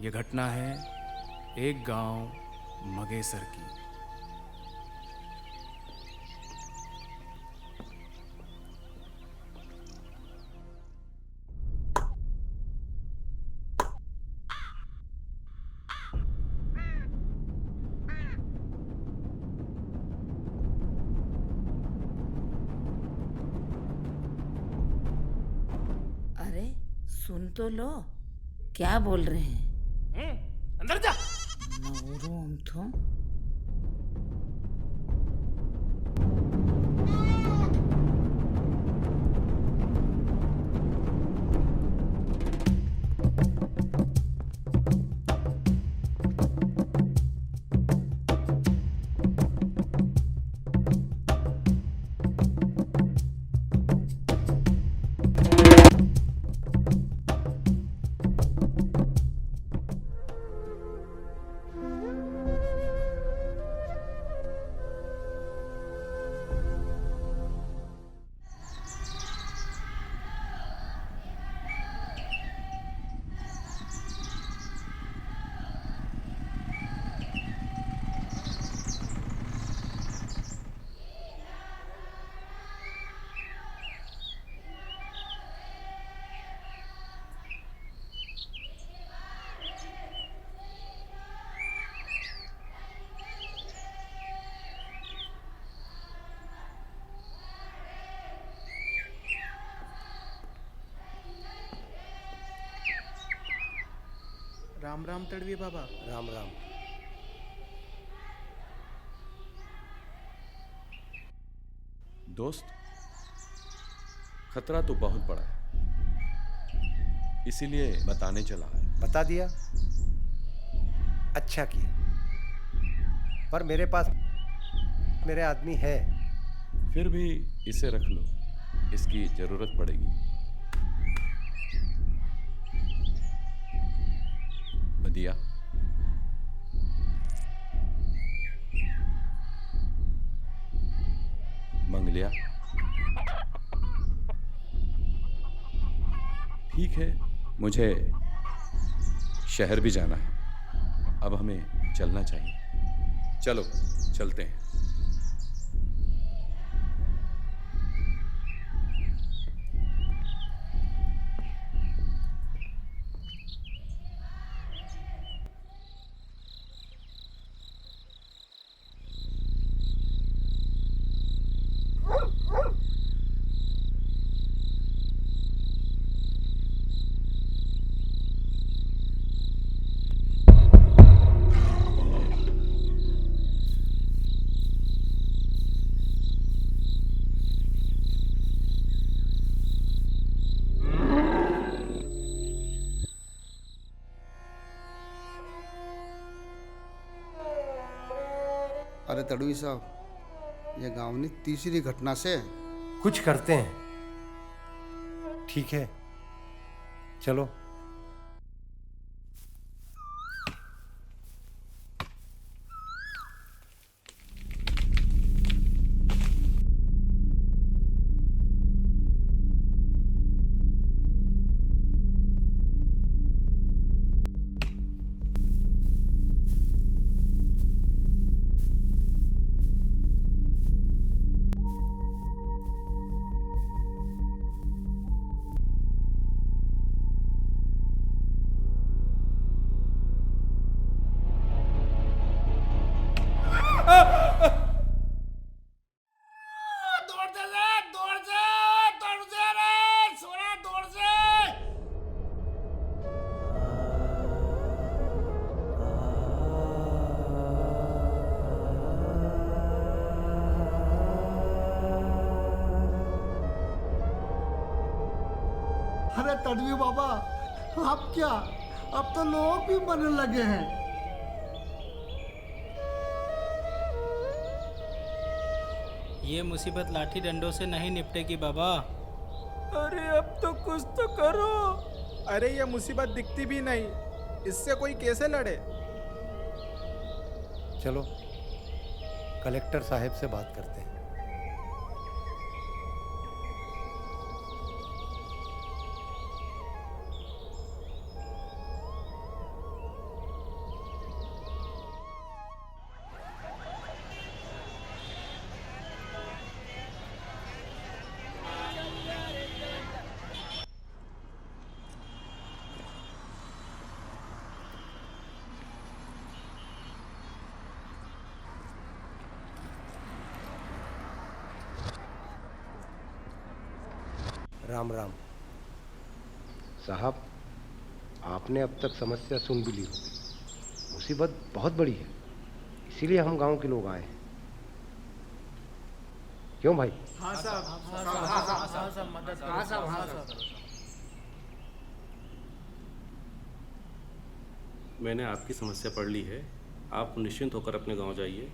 ये घटना है एक गांव मगेसर की। अरे सुन तो लो, क्या बोल रहे हैं। अंदर जा। नवरो हम तो राम राम तड़वी बाबा। राम राम। दोस्त, खतरा तो बहुत बड़ा है, इसीलिए बताने चला है। बता दिया, अच्छा किया, पर मेरे पास मेरे आदमी है। फिर भी इसे रख लो, इसकी जरूरत पड़ेगी। बदिया, मंगलिया, ठीक है, मुझे शहर भी जाना है, अब हमें चलना चाहिए। चलो चलते हैं। अरे तड़वी साहब, ये गांव में तीसरी घटना से कुछ करते हैं, ठीक है, चलो। अरे तड़वी बाबा, आप क्या, अब तो लोग भी मरने लगे हैं। ये मुसीबत लाठी डंडों से नहीं निपटेगी बाबा। अरे अब तो कुछ तो करो। अरे ये मुसीबत दिखती भी नहीं, इससे कोई कैसे लड़े। चलो कलेक्टर साहब से बात करते हैं। राम राम। साहब, आपने अब तक समस्या सुन भी ली होगी। मुसीबत बहुत बड़ी है, इसीलिए हम गांव के लोग आए हैं। क्यों भाई? हाँ साहब, मैंने आपकी समस्या पढ़ ली है। आप निश्चिंत होकर अपने गांव जाइए।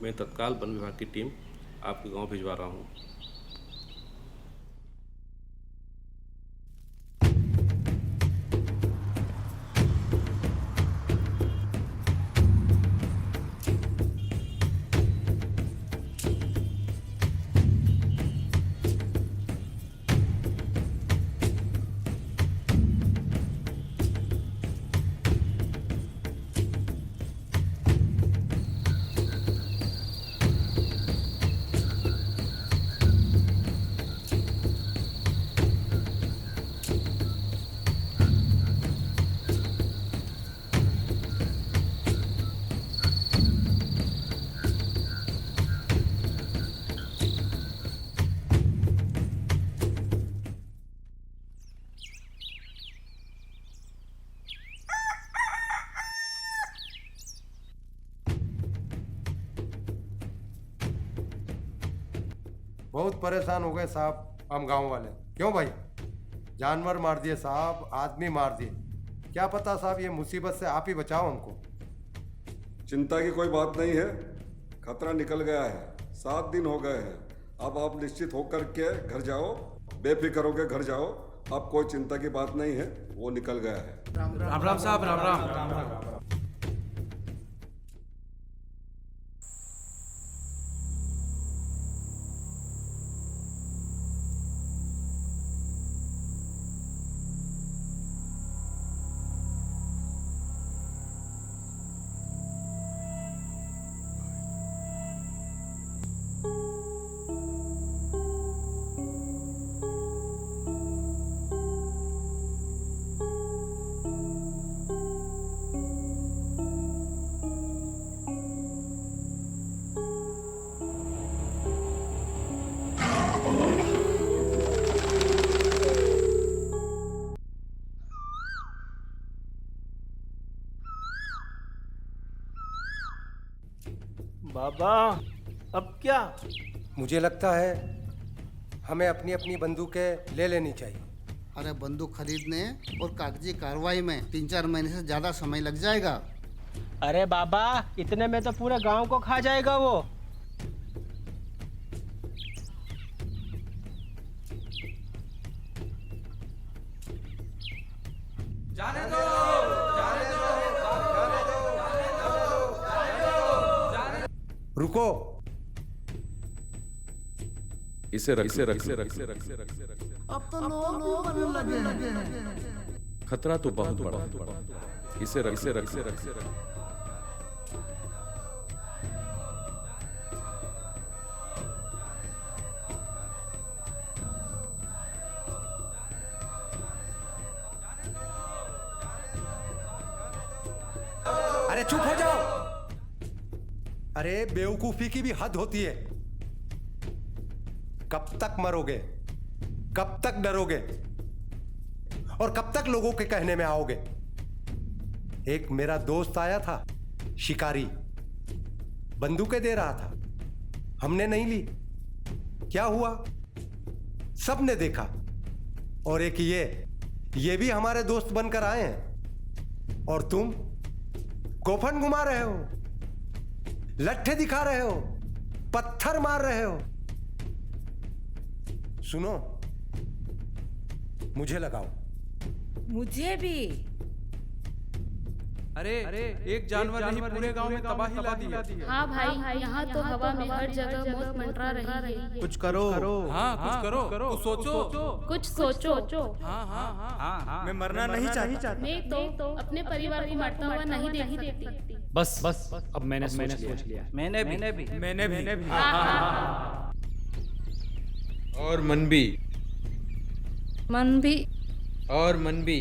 मैं तत्काल वन विभाग की टीम आपके गांव भिजवा रहा हूं। बहुत परेशान हो गए साहब हम गांव वाले। क्यों भाई? जानवर मार दिए साहब, आदमी मार दिए। क्या पता साहब, ये मुसीबत से आप ही बचाओ हमको। चिंता की कोई बात नहीं है, खतरा निकल गया है। 7 दिन हो गए हैं। अब आप निश्चित होकर के घर जाओ, बेफिक्र होकर घर जाओ। अब कोई चिंता की बात नहीं है, वो निकल गया है। राम राम साहब, राम राम। बाबा अब क्या? मुझे लगता है हमें अपनी अपनी बंदूकें ले लेनी चाहिए। अरे बंदूक खरीदने और कागजी कार्रवाई में 3-4 महीने से ज्यादा समय लग जाएगा। अरे बाबा, इतने में तो पूरे गांव को खा जाएगा वो। जाने दो, जाने दो, रुको। इसे रख से रख। अब तो लोग भी मरने लगे हैं। खतरा तो बहुत बड़ा है। इसे रख से रख। अरे चुप हो जाओ। अरे बेवकूफी की भी हद होती है। कब तक मरोगे? कब तक डरोगे? और कब तक लोगों के कहने में आओगे? एक मेरा दोस्त आया था, शिकारी, बंदूकें दे रहा था। हमने नहीं ली। क्या हुआ? सबने देखा। और एक ये भी हमारे दोस्त बनकर आए हैं। और तुम गोफन घुमा रहे हो, लट्ठे दिखा रहे हो, पत्थर मार रहे हो। सुनो, मुझे लगाओ। मुझे भी। अरे एक जानवर नहीं पूरे गांव में तबाही ला दी है। हाँ भाई, यहाँ तो हवा में हर जगह मौत मंडरा रही है। कुछ करो। हाँ कुछ करो, कुछ सोचो, कुछ सोचो। हाँ। मैं मरना नहीं चाहता। मैं तो अपने परिवार को मरता हुआ नहीं देख सकती। बस अब मैंने सोच लिया। मैंने भी। और मन भी। और मन भी।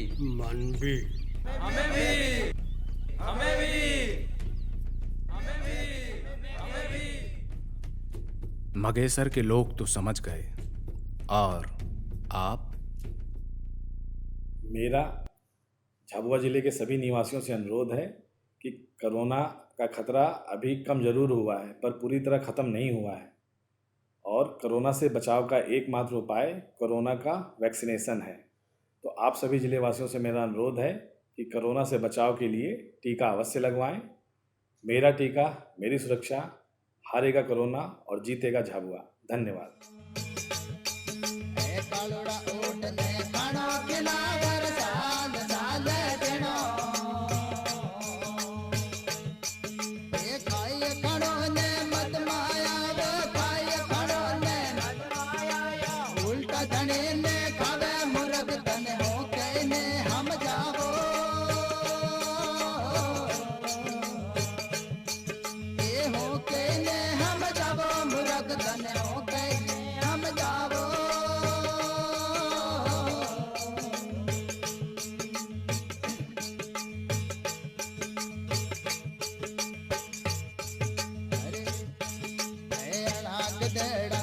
हमें भी। मगेसर के लोग तो समझ गए, और आप मेरा झाबुआ ज़िले के सभी निवासियों से अनुरोध है कि कोरोना का खतरा अभी कम ज़रूर हुआ है पर पूरी तरह ख़त्म नहीं हुआ है और कोरोना से बचाव का एकमात्र उपाय कोरोना का वैक्सीनेशन है। तो आप सभी ज़िले वासियों से मेरा अनुरोध है कि कोरोना से बचाव के लिए टीका अवश्य लगवाएं। मेरा टीका मेरी सुरक्षा, हारेगा कोरोना और जीतेगा झाबुआ। धन्यवाद। तेरा